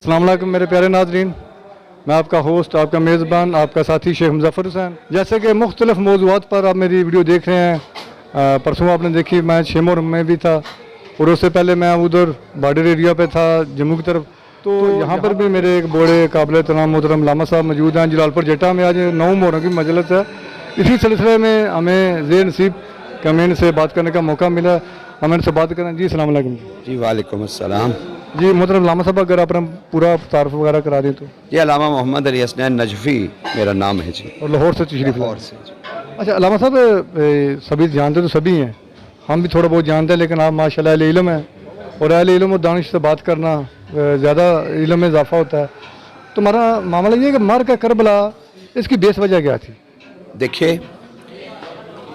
अस्सलाम वालेकुम मेरे प्यारे नाज़रीन, मैं आपका होस्ट, आपका मेज़बान, आपका साथी शेख मुज़फ़्फ़र हुसैन। जैसे कि मुख्तलिफ़ मौज़ूआत पर आप मेरी वीडियो देख रहे हैं। परसों आपने देखी मैं शेमोर में भी था और उससे पहले मैं उधर बॉर्डर एरिया पे था जम्मू की तरफ। तो यहाँ पर भी मेरे एक बड़े काबिल एहतराम मोहतरम लामा साहब मौजूद हैं। जलालपुर जेटा में आज 9 मुहर्रम की मजलिस है। इसी सिलसिले में हमें ज़ेर नसीब कि हमें इनसे बात करने का मौका मिला। हमें इनसे बात करें। जी अस्सलाम वालेकुम। जी वालेकुम अस्सलाम। जी मोहतरम लामा साहब, अगर आप पूरा तारुफ वगैरह करा दें तो। ये अलामा मोहम्मद अली हसनैन नजफ़ी मेरा नाम है जी, और लाहौर से तशरीफ़ लाए। लाहौर से जी। अच्छा लामा साहब, सभी जानते तो सभी हैं, हम भी थोड़ा बहुत जानते हैं, लेकिन आप माशाल्लाह अहले इल्म हैं और अहले इल्म और दानिश से बात करना ज़्यादा इल्म में इजाफा होता है। तो हमारा मामला ये है कि मार्का करबला, इसकी बेस वजह क्या थी? देखिए,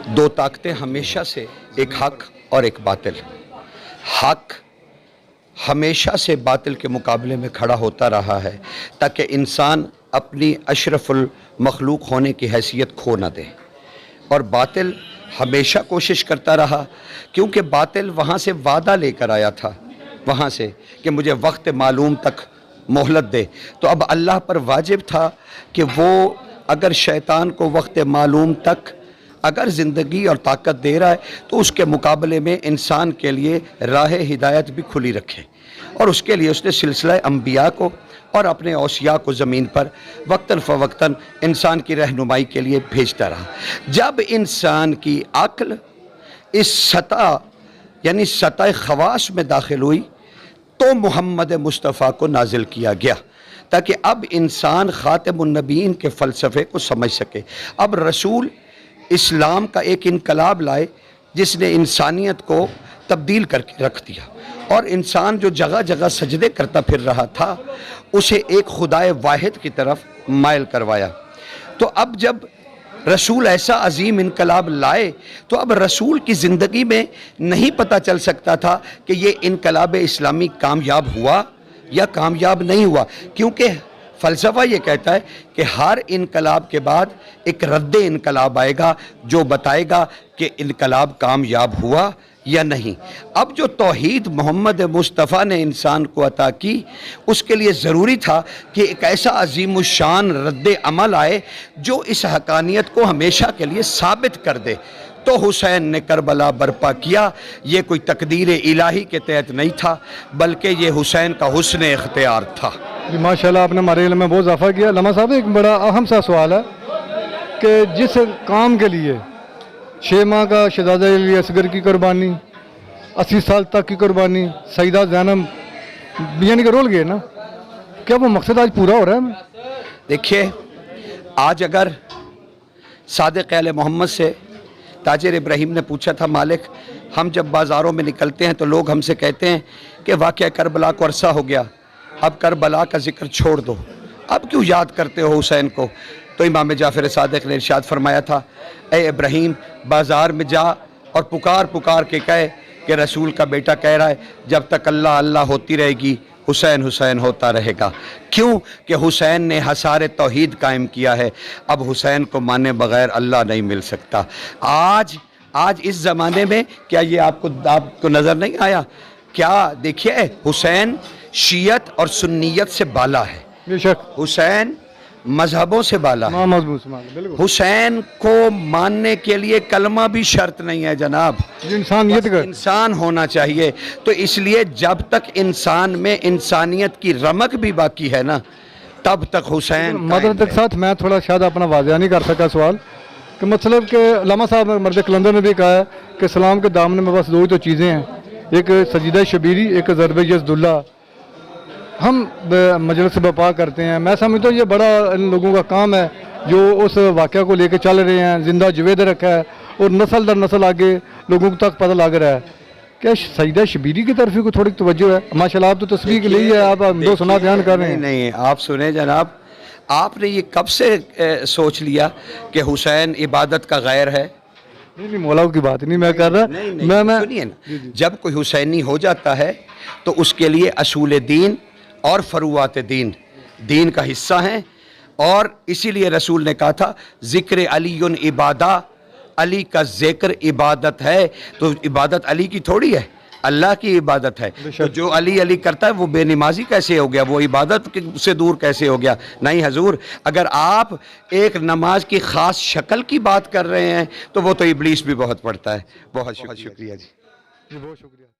दो ताकतें हमेशा से, एक हक और एक बातिल। हक हमेशा से बातिल के मुकाबले में खड़ा होता रहा है ताकि इंसान अपनी अशरफुल मखलूक होने की हैसियत खो न दे, और बातिल हमेशा कोशिश करता रहा, क्योंकि बातिल वहाँ से वादा लेकर आया था, वहाँ से कि मुझे वक्त मालूम तक मोहलत दे। तो अब अल्लाह पर वाजिब था कि वो अगर शैतान को वक्त मालूम तक अगर ज़िंदगी और ताकत दे रहा है तो उसके मुकाबले में इंसान के लिए राह हिदायत भी खुली रखे, और उसके लिए उसने सिलसिला अंबिया को और अपने औसिया को ज़मीन पर वक्तन फ़वक्तन इंसान की रहनुमाई के लिए भेजता रहा। जब इंसान की अक्ल इस सतह यानी सतह खवास में दाखिल हुई तो मोहम्मद मुस्तफ़ा को नाजिल किया गया ताकि अब इंसान ख़ातिमुन नबीयीन के फ़लसफ़े को समझ सके। अब रसूल इस्लाम का एक इनकलाब लाए जिसने इंसानियत को तब्दील करके रख दिया, और इंसान जो जगह जगह सजदे करता फिर रहा था उसे एक खुदाए वाहिद की तरफ मायल करवाया। तो अब जब रसूल ऐसा अजीम इनकलाब लाए तो अब रसूल की ज़िंदगी में नहीं पता चल सकता था कि ये इनकलाब इस्लामी कामयाब हुआ या कामयाब नहीं हुआ, क्योंकि फ़लसफ़ा ये कहता है कि हर इनकलाब के बाद एक रद्द इनकलाब आएगा जो बताएगा कि इनकलाब कामयाब हुआ या नहीं। अब जो तौहीद मोहम्मद मुस्तफ़ा ने इंसान को अता की, उसके लिए ज़रूरी था कि एक ऐसा अजीमुशान रद्द अमल आए जो इस हक़ानियत को हमेशा के लिए साबित कर दे। तो हुसैन ने करबला बर्पा किया। ये कोई तकदीर इलाही के तहत नहीं था, बल्कि ये हुसैन का हुस्न इख्तियार था। जी माशाल्लाह, आपने हमारे इल्म में बहुत इजाफा किया। लम्हा साहब, एक बड़ा अहम सा सवाल है कि जिस काम के लिए 6 माह का शहज़ादा अली असगर की कुर्बानी, 80 साल तक की कुर्बानी, सईदा ज़ैनब यानी कि रोल गए ना, क्या वो मकसद आज पूरा हो रहा है? देखिए, आज अगर सादिक़ आले मोहम्मद से ताजिर इब्राहिम ने पूछा था, मालिक हम जब बाज़ारों में निकलते हैं तो लोग हमसे कहते हैं कि वाक़या करबला को अरसा हो गया, अब करबला का ज़िक्र छोड़ दो, अब क्यों याद करते हो हुसैन को? तो इमाम जाफ़र सादिक़ ने इरशाद फरमाया था, ए इब्राहिम, बाज़ार में जा और पुकार पुकार के कहे कि रसूल का बेटा कह रहा है जब तक अल्लाह अल्लाह होती रहेगी हुसैन हुसैन होता रहेगा। क्यों? कि हुसैन ने हसारे तौहीद कायम किया है। अब हुसैन को माने बग़ैर अल्लाह नहीं मिल सकता। आज इस ज़माने में क्या ये आपको नज़र नहीं आया? क्या देखिए, हुसैन शियत और सुन्नियत से बाला है, बेशक हुसैन मजहबों से बाला है। हुसैन को मानने के लिए कलमा भी शर्त नहीं है जनाब, इंसानियत का इंसान होना चाहिए। तो इसलिए जब तक इंसान में इंसानियत की रमक भी बाकी है ना, तब तक हुसैन मदद के साथ मैं थोड़ा शायद अपना वाज़ह नहीं कर सका सवाल कि मतलब कि लामा साहब मर्द कलंदर ने भी कहा है कि इस्लाम के दामन में बस 2 ही तो चीज़ें हैं, एक सजीदा शबीरी, एक ज़रब यज़दुल्ला। हम मजलिस बपा करते हैं, मैं समझता हूँ ये बड़ा इन लोगों का काम है जो उस वाक़या को लेकर चल रहे हैं, जिंदा जुवेद रखा है और नस्ल दर नस्ल आगे लोगों तक पता लग रहा है। क्या सईदा शबीरी की तरफ को थोड़ी तवज्जो है? माशाल्लाह, आप तो तस्वीर के लिए है, आप 2 सुना बयान कर रहे हैं। नहीं, आप सुने जनाब, आपने ये कब से सोच लिया कि हुसैन इबादत का गैर है? नहीं मौलाओं की बात नहीं मैं कर रहा। मैं सुनिए ना, जब कोई हुसैनी हो जाता है तो उसके लिए असूल दीन और फरूआत दीन का हिस्सा हैं, और इसीलिए रसूल ने कहा था ज़िक्र अलीयुन इबादा, अली का ज़िक्र इबादत है। तो इबादत अली की थोड़ी है, اللہ کی عبادت ہے. تو جو علی علی کرتا ہے وہ بے نمازی کیسے ہو گیا, وہ عبادت سے دور کیسے ہو گیا؟ نہیں حضور, اگر آپ ایک نماز کی خاص شکل کی بات کر رہے ہیں تو وہ تو ابلیس بھی بہت پڑھتا ہے. بہت شکریہ جی. بہت شکریہ.